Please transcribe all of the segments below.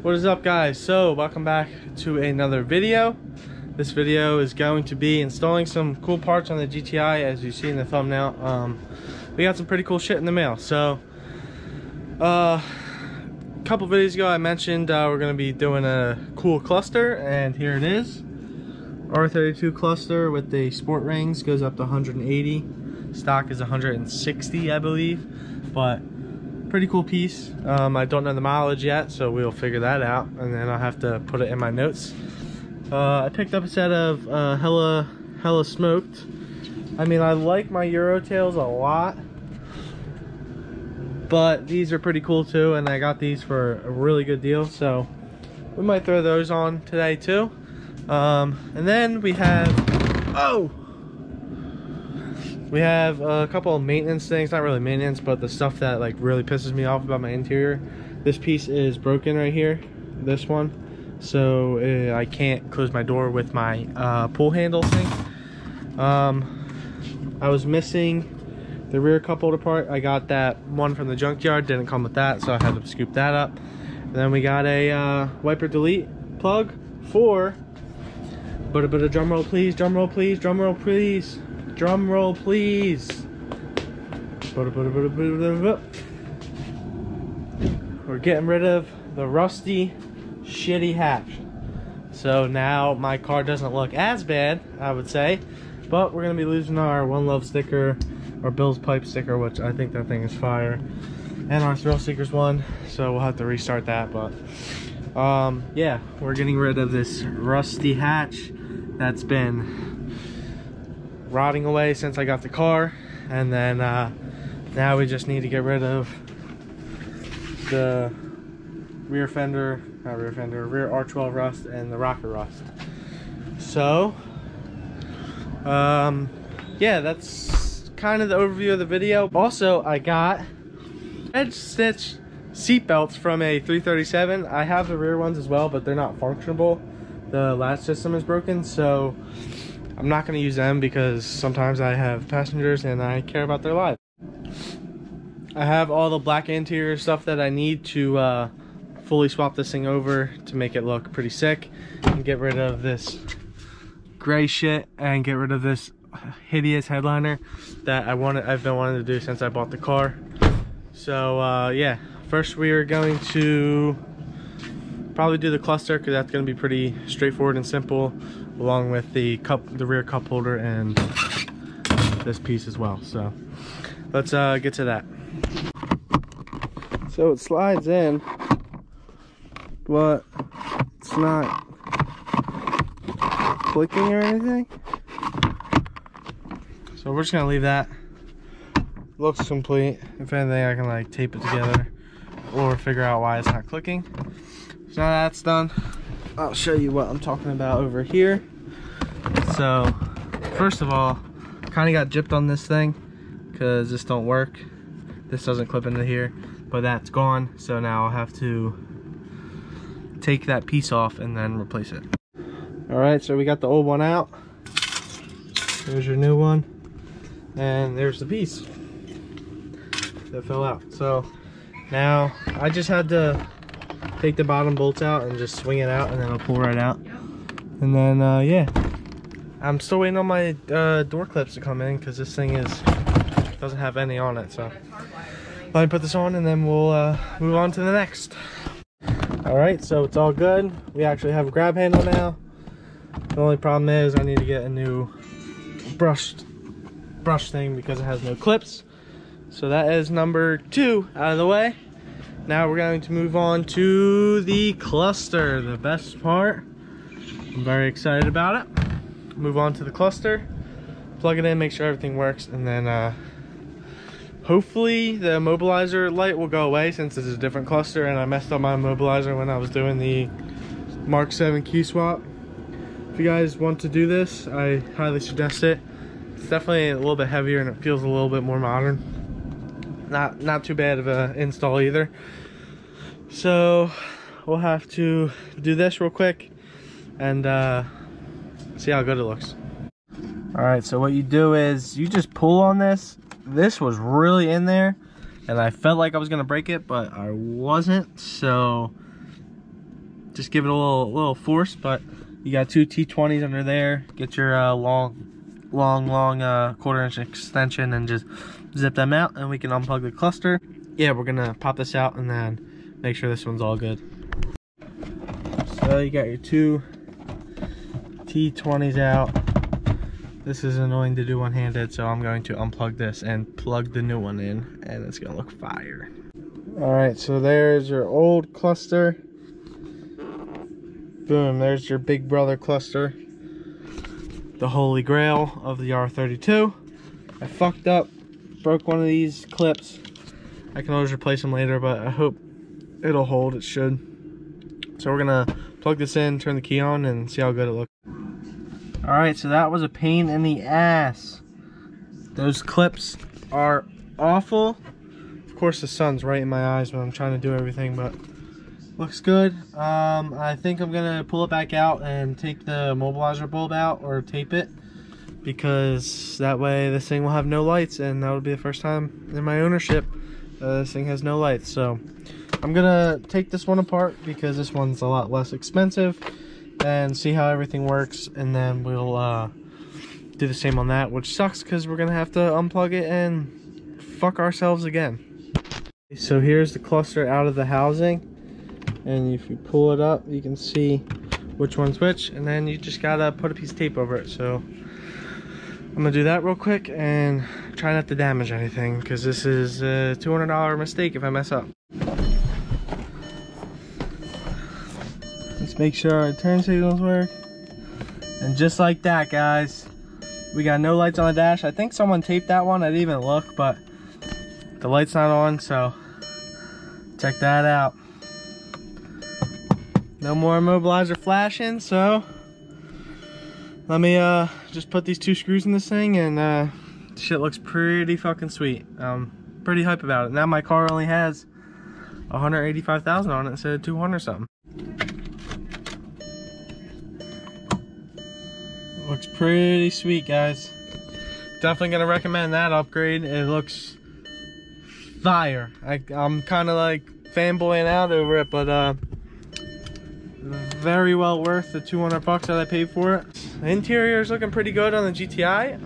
What is up, guys? So welcome back to another video. This video is going to be installing some cool parts on the GTI. As you see in the thumbnail, we got some pretty cool shit in the mail. So a couple videos ago I mentioned we're going to be doing a cool cluster, and here it is. R32 cluster with the sport rings, goes up to 180. Stock is 160, I believe, but pretty cool piece. I don't know the mileage yet, so we'll figure that out, and then I'll have to put it in my notes. I picked up a set of hella smoked. I mean, I like my Eurotails a lot, but these are pretty cool too, and I got these for a really good deal, so we might throw those on today too. And then we have a couple of maintenance things. Not really maintenance, but the stuff that like really pisses me off about my interior. This piece is broken right here, this one, so I can't close my door with my pull handle thing. I was missing the rear cup holder part. I got that one from the junkyard, didn't come with that, so I had to scoop that up. And then we got a wiper delete plug for, but a bit of drum roll please, drum roll please, drum roll please. Drum roll, please. We're getting rid of the rusty, shitty hatch. So now my car doesn't look as bad, I would say. But we're going to be losing our One Love sticker, our Bill's Pipe sticker, which I think that thing is fire. And our Thrill Seekers one. So we'll have to restart that. But yeah, we're getting rid of this rusty hatch that's been rotting away since I got the car, and then now we just need to get rid of the rear R12 rust and the rocker rust. So yeah, that's kind of the overview of the video. Also, I got edge stitch seat belts from a 337. I have the rear ones as well, but they're not functionable. The latch system is broken, so I'm not going to use them because sometimes I have passengers and I care about their lives. I have all the black interior stuff that I need to fully swap this thing over to make it look pretty sick, and get rid of this gray shit and get rid of this hideous headliner that I've been wanting to do since I bought the car. So yeah, first we are going to probably do the cluster because that's going to be pretty straightforward and simple, along with the rear cup holder and this piece as well. So let's get to that. So it slides in, but it's not clicking or anything, so we're just gonna leave that. Looks complete. If anything, I can like tape it together or figure out why it's not clicking. So now that's done, I'll show you what I'm talking about over here. So first of all, kind of got gypped on this thing because this don't work. This doesn't clip into here, but that's gone. So now I'll have to take that piece off and then replace it. All right, so we got the old one out. There's your new one, and there's the piece that fell out. So now I just had to take the bottom bolts out and just swing it out, and then it'll pull right out. And then yeah, I'm still waiting on my door clips to come in because this thing doesn't have any on it. So let me put this on and then we'll move on to the next. All right, so it's all good. We actually have a grab handle now. The only problem is I need to get a new brush thing because it has no clips. So that is number 2 out of the way. Now we're going to move on to the cluster, the best part. I'm very excited about it. Move on to the cluster, plug it in, make sure everything works, and then hopefully the immobilizer light will go away since this is a different cluster and I messed up my immobilizer when I was doing the Mark 7 key swap. If you guys want to do this, I highly suggest it. It's definitely a little bit heavier and it feels a little bit more modern. Not too bad of an install either. So we'll have to do this real quick and see how good it looks. All right, so what you do is you just pull on this. This was really in there and I felt like I was gonna break it, but I wasn't. So just give it a little force. But you got two T20s under there. Get your long 1/4 inch extension and just zip them out, and we can unplug the cluster. Yeah, we're gonna pop this out and then make sure this one's all good. So you got your two T20s out. This is annoying to do one-handed, so I'm going to unplug this and plug the new one in, and it's gonna look fire. All right, so there's your old cluster. Boom, there's your big brother cluster. The holy grail of the R32. I fucked up, broke one of these clips. I can always replace them later, but I hope it'll hold. It should. So we're gonna plug this in, turn the key on, and see how good it looks. All right, so that was a pain in the ass. Those clips are awful. Of course, the sun's right in my eyes when I'm trying to do everything, but looks good. I think I'm gonna pull it back out and take the mobilizer bulb out or tape it, because that way this thing will have no lights, and that would be the first time in my ownership this thing has no lights. So I'm gonna take this one apart because this one's a lot less expensive, and see how everything works, and then we'll do the same on that, which sucks because we're gonna have to unplug it and fuck ourselves again. So here's the cluster out of the housing, and if you pull it up you can see which one's which, and then you just gotta put a piece of tape over it. So I'm gonna do that real quick and try not to damage anything, because this is a $200 mistake if I mess up. Let's make sure our turn signals work. And just like that, guys, we got no lights on the dash. I think someone taped that one. I didn't even look, but the light's not on, so check that out. No more immobilizer flashing, so let me just put these two screws in this thing, and shit looks pretty fucking sweet. Pretty hype about it. Now my car only has 185,000 on it instead of 200 something. Looks pretty sweet, guys. Definitely gonna recommend that upgrade. It looks fire. I'm kind of like fanboying out over it, but very well worth the 200 bucks that I paid for it. The interior is looking pretty good on the GTI.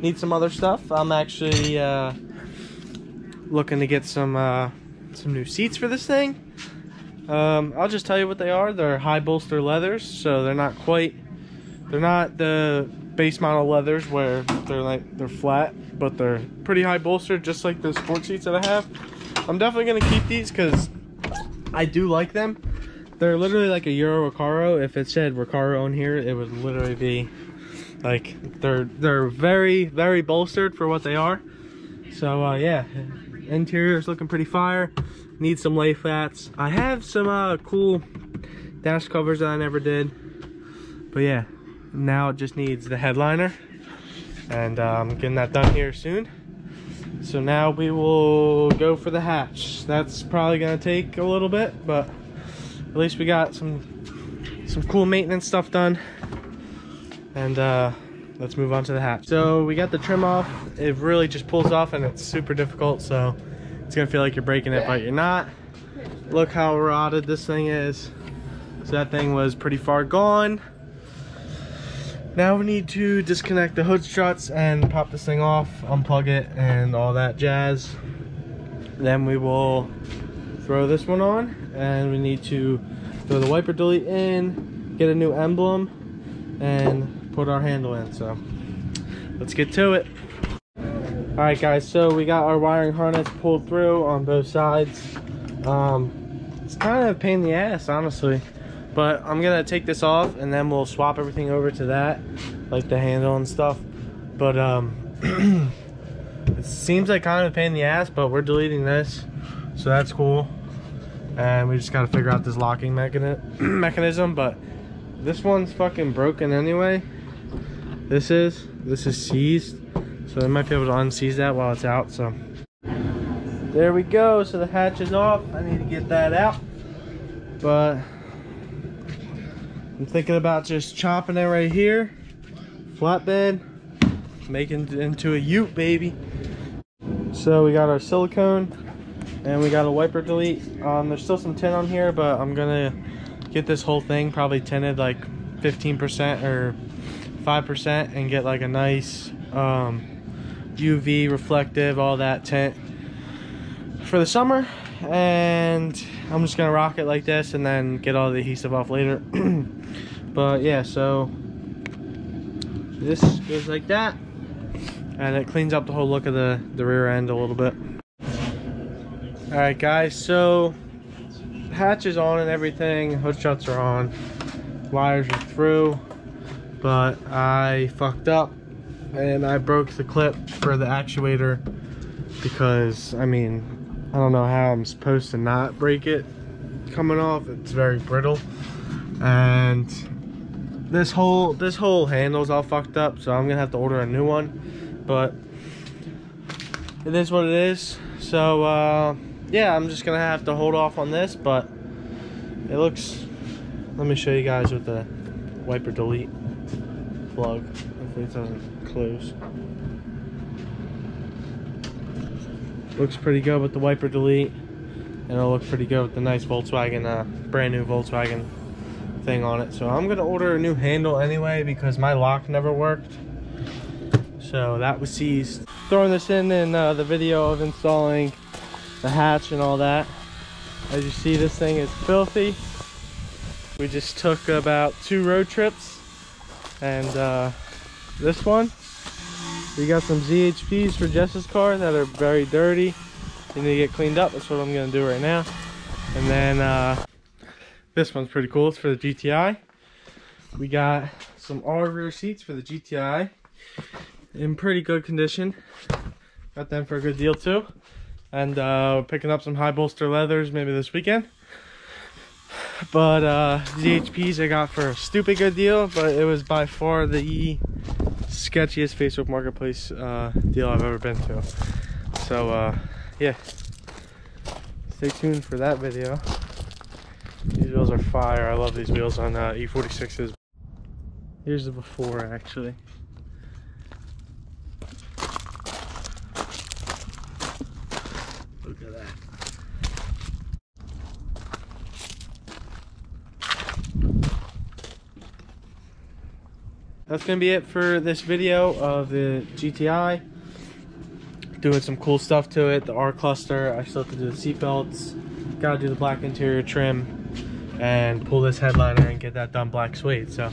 Need some other stuff. I'm actually looking to get some new seats for this thing. I'll just tell you what they are. They're high bolster leathers, so they're not the base model leathers where they're flat, but they're pretty high bolster, just like the sport seats that I have. I'm definitely gonna keep these because I do like them. They're literally like a Euro Recaro. If it said Recaro on here, it would literally be like they're very, very bolstered for what they are. So yeah, interior is looking pretty fire. Need some lay flats. I have some cool dash covers that I never did, but yeah, now it just needs the headliner, and I'm getting that done here soon. So now we will go for the hatch. That's probably gonna take a little bit, but at least we got some cool maintenance stuff done, and let's move on to the hatch. So we got the trim off. It really just pulls off, and it's super difficult, so it's gonna feel like you're breaking it, but you're not. Look how rotted this thing is. So that thing was pretty far gone. Now we need to disconnect the hood struts and pop this thing off, unplug it, and all that jazz. Then we will throw this one on, and we need to throw the wiper delete in, get a new emblem, and put our handle in. So let's get to it. All right, guys, so we got our wiring harness pulled through on both sides. It's kind of a pain in the ass, honestly, but I'm gonna take this off and then we'll swap everything over to that, like the handle and stuff. But it seems like kind of a pain in the ass, but we're deleting this, so that's cool. And we just gotta figure out this locking mechanism, but this one's fucking broken anyway. This is seized, so they might be able to unseize that while it's out. So there we go. So the hatch is off. I need to get that out, but I'm thinking about just chopping it right here, flatbed, making it into a ute, baby. So we got our silicone and we got a wiper delete. There's still some tin on here, but I'm gonna get this whole thing probably tinted like 15% or 5% and get like a nice UV reflective, all that tint for the summer. And I'm just gonna rock it like this and then get all the adhesive off later. But yeah, so this goes like that, and it cleans up the whole look of the rear end a little bit. All right guys, so hatch is on and everything, hood struts are on, wires are through, but I fucked up and I broke the clip for the actuator because, I mean, I don't know how I'm supposed to not break it coming off. It's very brittle, and this whole handle's all fucked up, so I'm gonna have to order a new one, but it is what it is. So yeah, I'm just gonna have to hold off on this, but it looks, let me show you guys with the wiper delete plug. Hopefully it doesn't close. Looks pretty good with the wiper delete, and it'll look pretty good with the nice Volkswagen, brand new Volkswagen thing on it. So I'm gonna order a new handle anyway because my lock never worked, so that was seized. Throwing this in the video of installing the hatch and all that. As you see, this thing is filthy. We just took about 2 road trips, and this one, we got some ZHPs for Jess's car that are very dirty. They need to get cleaned up. That's what I'm gonna do right now. And then this one's pretty cool. It's for the GTI. We got some R rear seats for the GTI in pretty good condition. Got them for a good deal too. And we're picking up some high bolster leathers maybe this weekend. But ZHPs I got for a stupid good deal, but it was by far the sketchiest Facebook Marketplace deal I've ever been to. So yeah, stay tuned for that video. These wheels are fire. I love these wheels on E46s. Here's the before, actually. Look at that. That's gonna be it for this video of the GTI. Doing some cool stuff to it. The R cluster. I still have to do the seat belts. Gotta do the black interior trim and pull this headliner and get that done black suede. So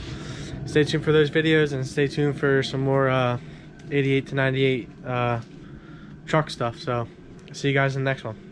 stay tuned for those videos, and stay tuned for some more 88 to 98 truck stuff. So see you guys in the next one.